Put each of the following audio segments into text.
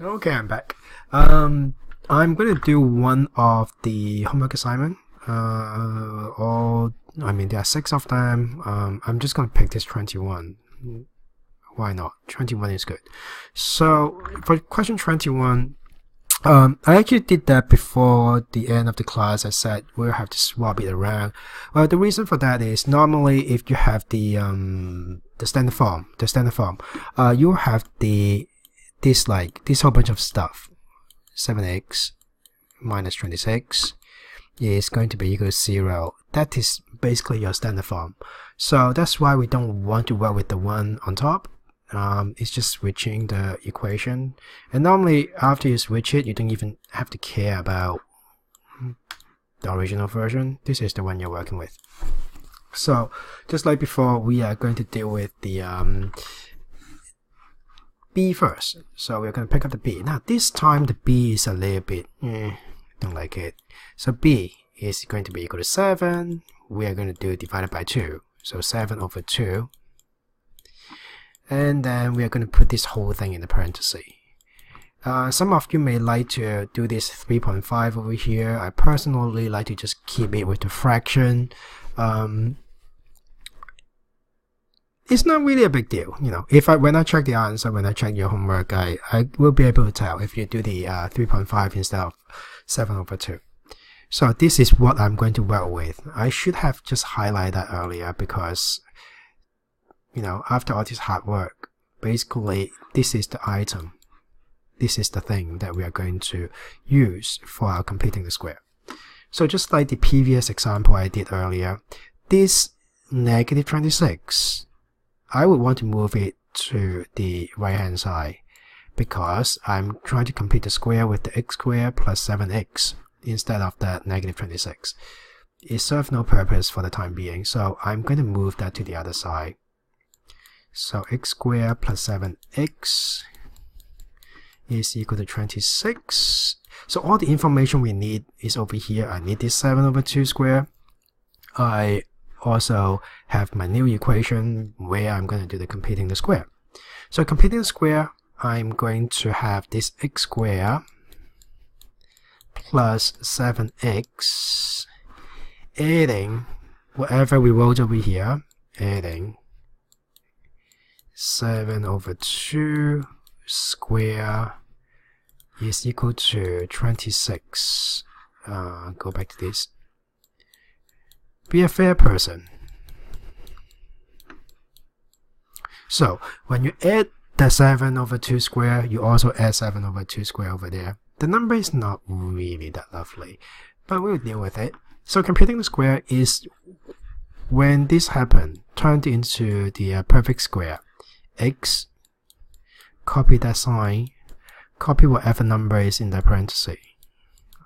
Okay, I'm back. I'm going to do one of the homework assignment. There are 6 of them. I'm just going to pick this 21. Why not? 21 is good. So for question 21, I actually did that before the end of the class. I said we'll have to swap it around. Well, the reason for that is normally if you have the standard form, you have this whole bunch of stuff. 7x minus 26 is going to be equal to 0. That is basically your standard form. So that's why we don't want to work with the one on top. It's just switching the equation, and normally after you switch it, you don't even have to care about the original version. This is the one you're working with. So just like before, we are going to deal with the B first. So we're going to pick up the B. Now this time the B is a little bit don't like it. So B is going to be equal to 7. We are going to do divided by 2. So 7 over 2. And then we are going to put this whole thing in the parentheses. Some of you may like to do this 3.5 over here. I personally like to just keep it with the fraction. It's not really a big deal, you know. When I check the answer, when I check your homework, I will be able to tell if you do the 3.5 instead of 7 over 2. So this is what I'm going to work with. I should have just highlighted that earlier because, you know, after all this hard work, basically this is the item. This is the thing that we are going to use for our completing the square. So just like the previous example I did earlier, this negative 26, I would want to move it to the right hand side because I'm trying to complete the square with the x squared plus 7x instead of that negative 26. It serves no purpose for the time being, so I'm going to move that to the other side. So x squared plus 7x is equal to 26. So all the information we need is over here. I need this 7 over 2 square. I also have my new equation where I'm going to do the completing the square. So completing the square, I'm going to have this x squared plus 7x adding whatever we wrote over here, adding 7 over 2 square is equal to 26. Go back to this. Be a fair person. So when you add the 7 over 2 square, you also add 7 over 2 square over there. The number is not really that lovely, but we'll deal with it. So computing the square is when this happens, turned into the perfect square. X, copy that sign, copy whatever number is in the parentheses.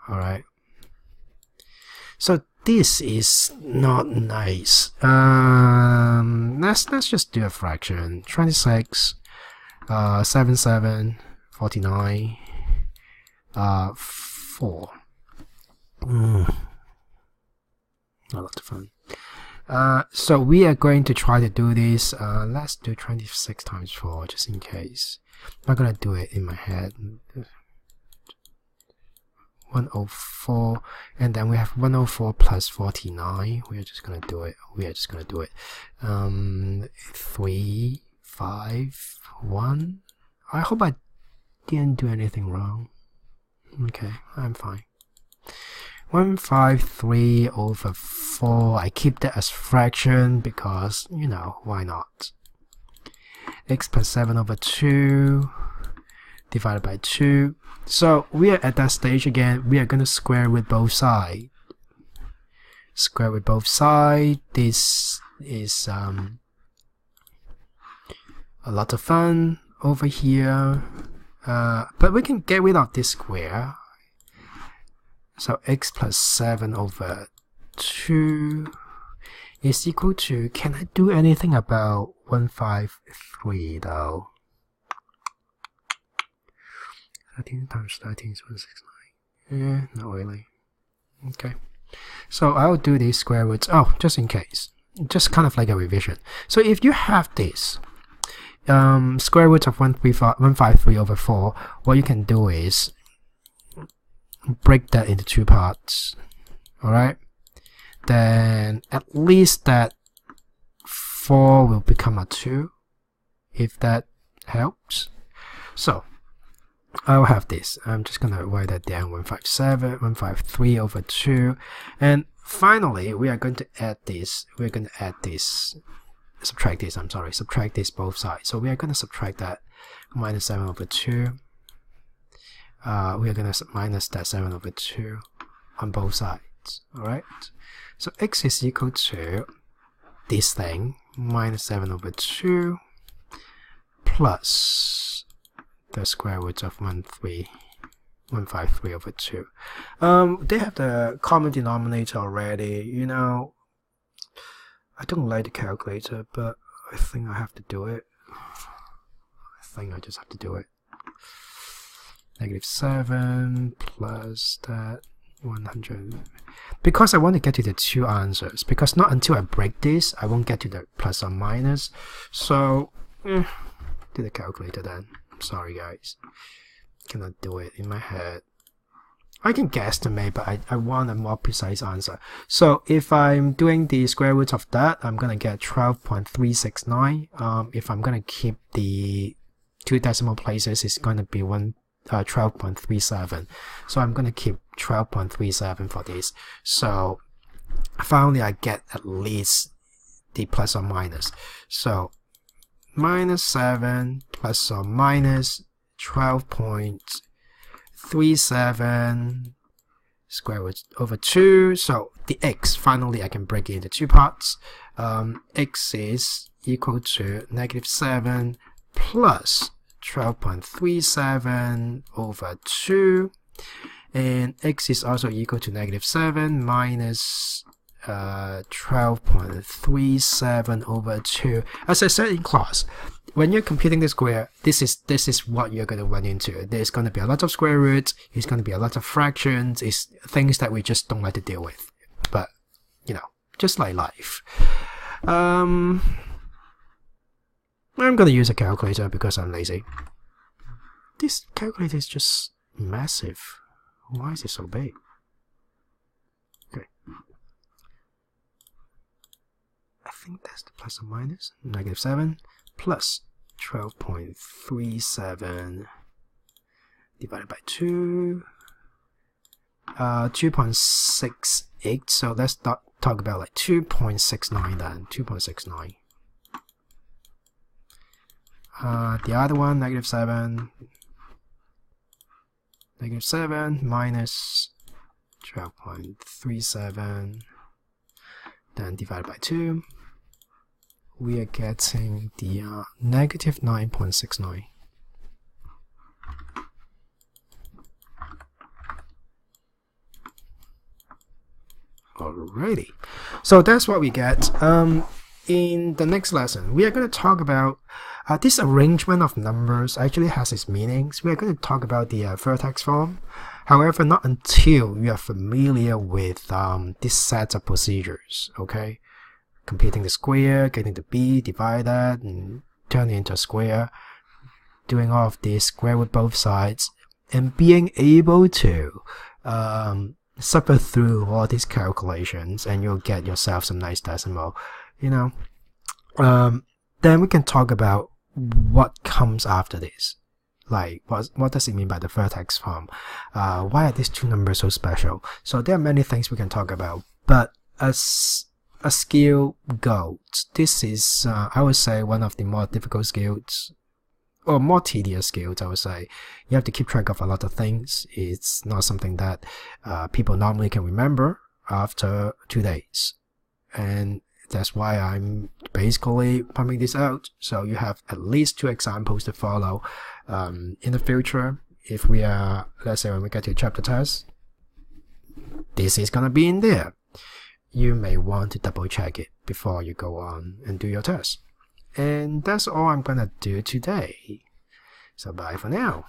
Alright. So this is not nice. Let's just do a fraction. 26, 7, 49, 4. A lot of fun. So we are going to try to do this. Let's do 26 times 4 just in case. I'm not gonna do it in my head. 104, and then we have 104 plus 49. We are just gonna do it. 3, 5, 1. I hope I didn't do anything wrong. Okay, I'm fine. 153 over 4. I keep that as fraction because, you know, why not? X plus 7 over 2 divided by 2. So we are at that stage again. We are going to square with both sides. Square with both sides. This is a lot of fun over here. But we can get rid of this square. So x plus 7 over 2 is equal to, can I do anything about 153 though? 13 times 13 is 169. Yeah, not really. Okay. So I'll do these square roots, just in case. Just kind of like a revision. So if you have this, square root of 153 over 4, what you can do is break that into two parts. Alright? Then at least that 4 will become a 2, if that helps. So I'll have this. I'm just gonna write that down, 153 over 2. And finally, we are going to add this. We're going to add this. Subtract this, I'm sorry. Subtract this both sides. So we are going to subtract that minus 7 over 2. We are going to minus that 7 over 2 on both sides. Alright? So x is equal to this thing, minus 7 over 2, plus the square root of 153 over 2. They have the common denominator already. You know, I don't like the calculator, but I think I have to do it. I think I just have to do it. Negative 7 plus that 100. Because I want to get to the two answers. Because not until I break this, I won't get to the plus or minus. So, do the calculator then. I'm sorry, guys. Cannot do it in my head. I can guesstimate, but I want a more precise answer. So if I'm doing the square root of that, I'm gonna get 12.369. If I'm gonna keep the two decimal places, it's gonna be 12.37. So I'm gonna keep 12.37 for this. So finally, I get at least the plus or minus. So minus 7 plus or minus 12.37 square root over 2. So the x, finally I can break it into two parts. X is equal to negative 7 plus 12.37 over 2. And x is also equal to negative 7 minus 12.37 over 2. As I said in class, when you're computing the square, this is what you're going to run into. There's going to be a lot of square roots. It's going to be a lot of fractions. It's things that we just don't like to deal with. But you know, just like life. I'm going to use a calculator because I'm lazy. This calculator is just massive. Why is it so big? Okay. I think that's the plus or minus. Negative 7 plus 12.37 divided by 2. 2.68. So let's talk about like 2.69 then. 2.69. The other one, negative 7. Negative 7 minus 12.37, then divided by 2. We are getting the negative 9.69. Alrighty, so that's what we get. In the next lesson, we are going to talk about this arrangement of numbers actually has its meanings. We are going to talk about the vertex form. However, not until you are familiar with this set of procedures, okay? Computing the square, getting the b, divide that, and turn it into a square, doing all of this, square with both sides, and being able to suffer through all these calculations, and you'll get yourself some nice decimal, you know. Then we can talk about what comes after this. Like, what does it mean by the vertex form? Why are these two numbers so special? So there are many things we can talk about, but as a skill goes, this is, I would say, one of the more difficult skills, or more tedious skills, I would say. You have to keep track of a lot of things. It's not something that people normally can remember after 2 days. And that's why I'm basically pumping this out, so you have at least 2 examples to follow. In the future, if we are, let's say when we get to chapter test, this is gonna be in there. You may want to double check it before you go on and do your test. And that's all I'm gonna do today. So bye for now.